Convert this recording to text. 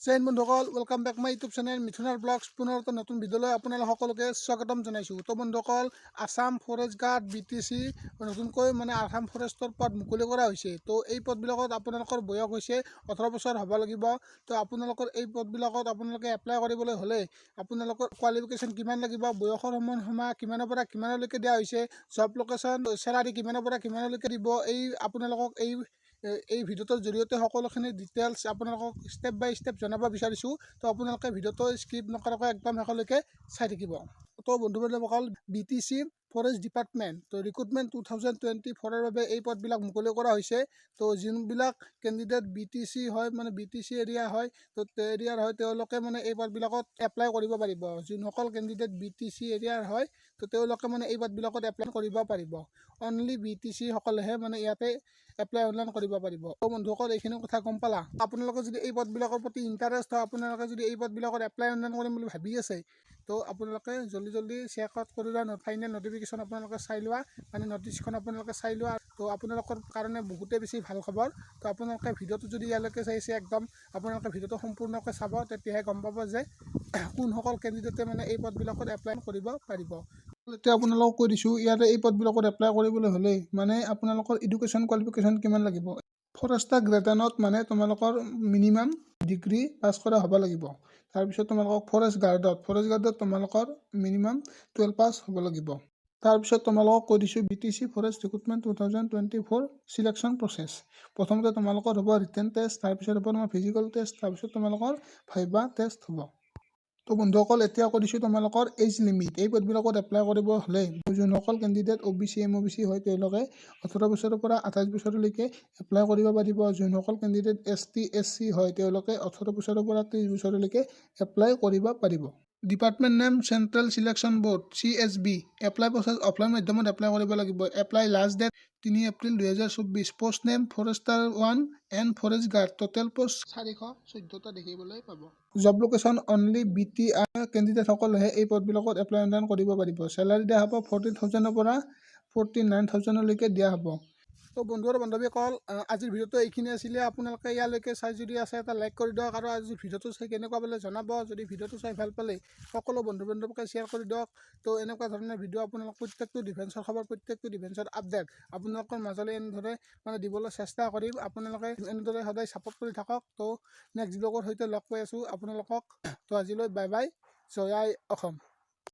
জয় হিন্দ বন্ধুসকল, welcome back my YouTube channel মিথুনাৰ ব্লগছ। পুনৰ এটা নতুন ভিডিঅ'লৈ আপোনালোক সকলোকে স্বাগতম জনাইছোঁ। তো বন্ধুসকল, আসাম ফৰেষ্ট গাৰ্ড BTC নতুনকৈ আসাম ফৰেষ্টৰ পদ মুকলি কৰা হৈছে। তো এই পদবিলাকত আপোনালোকৰ বয়স হৈছে 18 বছৰ হ'ব লাগিব। তো আপোনালোকৰ এই পদবিলাকত আপোনালোকে এপ্লাই কৰিবলৈ হ'লে আপোনালোকৰ কোৱালিফিকেশ্যন কিমান লাগিব, বয়সৰ সময়সীমা কিমানৰ পৰা কিমানলৈকে দিয়া হৈছে, জব লোকেশ্যন, চেলাৰী কিমানৰ পৰা কিমানলৈকে দিব, এই আপোনালোকক এই ভিডিঅ'টোৰ জৰিয়তে সকলোখিনি ডিটেইলছ আপোনালোকক ষ্টেপ বাই ষ্টেপ জনাব বিচাৰিছোঁ। তো আপোনালোকে ভিডিঅ'টো স্কিপ নকৰাকৈ একদম শেষলৈকে চাই থাকিব। তো বন্ধুসকল, BTC ফৰেষ্ট ডিপাৰ্টমেণ্ট তো ৰিক্ৰুটমেণ্ট 2024ৰ বাবে এই পদবিলাক মুকলি কৰা হৈছে। তো যোনবিলাক কেণ্ডিডেট BTC হয়, BTC এৰিয়া হয়, তো এৰিয়াৰ হয়, তেওঁলোকে এই পদবিলাকত এপ্লাই কৰিব পাৰিব। যোনসকল কেণ্ডিডেট BTC এৰিয়াৰ হয়, তো তেওঁলোকে এই পদবিলাকত এপ্লাই কৰিব পাৰিব। অনলি BTC সকলেহে ইয়াতে এপ্লাই অনলাইন কৰিব পাৰিব। তো বন্ধুসকল, এইখিনি কথা গম পালা। আপোনালোকে যদি এই পদবিলাকৰ প্ৰতি ইণ্টাৰেষ্ট হয়, আপোনালোকে যদি এই পদবিলাকত এপ্লাই অনলাইন কৰিম বুলি ভাবি আছে, তো আপোনালোকে জলদি চেকআউট কৰি লোৱা, ফাইনেল নটিফিকেশ্যন আপোনালোকে চাই লোৱা, নটিছখন আপোনালোকে চাই লোৱা। তো আপোনালোকৰ কাৰণে বহুতেই বেছি ভাল খবৰ। তো আপোনালোকে ভিডিঅ'টো যদি ইয়ালৈকে চাইছে, একদম আপোনালোকে ভিডিঅ'টো সম্পূৰ্ণকৈ চাব, তেতিয়াহে গম পাব যে কোনসকল কেণ্ডিডেটে এই পদবিলাকত এপ্লাই কৰিব পাৰিব। এতিয়া আপোনালোকক কৈ দিছোঁ, ইয়াতে এই পদবিলাকত এপ্লাই কৰিবলৈ হ'লে আপোনালোকৰ এডুকেশ্যন কোৱালিফিকেশ্যন কিমান লাগিব। ফৰেষ্টাৰ গ্ৰেডানত তোমালোকৰ মিনিমাম ডিগ্ৰী পাছ কৰা হ'ব লাগিব। তাৰপিছত তোমালোকক ফৰেষ্ট গাৰ্ডত তোমালোকৰ মিনিমাম 12 পাছ হ'ব লাগিব। তাৰপিছত তোমালোকক কৈ দিছোঁ BTC forest recruitment 2024 selection process. প্ৰথমতে তোমালোকৰ হ'ব ৰিটেন টেষ্ট, তাৰপিছত হ'ব তোমাৰ ফিজিকেল টেষ্ট, তাৰপিছত তোমালোকৰ ভাইবা টেষ্ট হ'ব। তো বন্ধুসকল, এতিয়া কৈ দিছোঁ তোমালোকৰ এজ লিমিট। এই পদবিলাকত এপ্লাই কৰিব হ'লে যোনসকল কেণ্ডিডেট OBC MOBC হয়, তেওঁলোকে 18 বছৰৰ পৰা 28 বছৰলৈকে এপ্লাই কৰিব পাৰিব। যোনসকল কেণ্ডিডেট ST SC হয়, তেওঁলোকে 18 বছৰৰ পৰা 30 বছৰলৈকে এপ্লাই কৰিব পাৰিব। Department name central selection board CSB। Apply process offline মাধ্যমত এপ্লাই কৰিব লাগিব। Apply last date 3 April 2024। Post name forester 1 and forest guard. Total post 414টা দেখিবলৈ পাব। জব লোকেশ্যন অনলি BTR কেণ্ডিডেটসকলেহে এই পদবিলাকত এপ্লাই অনলাইন কৰিব পাৰিব। চেলাৰী দিয়া হ'ব 40,000ৰ পৰা 49,000লৈকে দিয়া হ'ব। তো বন্ধু আৰু বান্ধৱীসকল, আজিৰ ভিডিঅ'টো এইখিনি আছিলে। আপোনালোকে ইয়ালৈকে চাই যদি আছে, এটা লাইক কৰি দিয়ক, আৰু আজিৰ ভিডিঅ'টো চাই কেনেকুৱা পালে জনাব। যদি ভিডিঅ'টো চাই ভাল পালে সকলো বন্ধু বান্ধৱকে শ্বেয়াৰ কৰি দিয়ক। তো এনেকুৱা ধৰণৰ ভিডিঅ' আপোনালোক প্ৰত্যেকটো ডিফেন্সৰ খবৰ, প্ৰত্যেকটো ডিফেন্সৰ আপডেট আপোনালোকৰ মাজলৈ এনেদৰে দিবলৈ চেষ্টা কৰিম। আপোনালোকে এনেদৰে সদায় ছাপোৰ্ট কৰি থাকক। তো নেক্সট ব্লগৰ সৈতে লগ পাই আছোঁ আপোনালোকক। তো আজিলৈ বাই বাই, জয় আই অসম।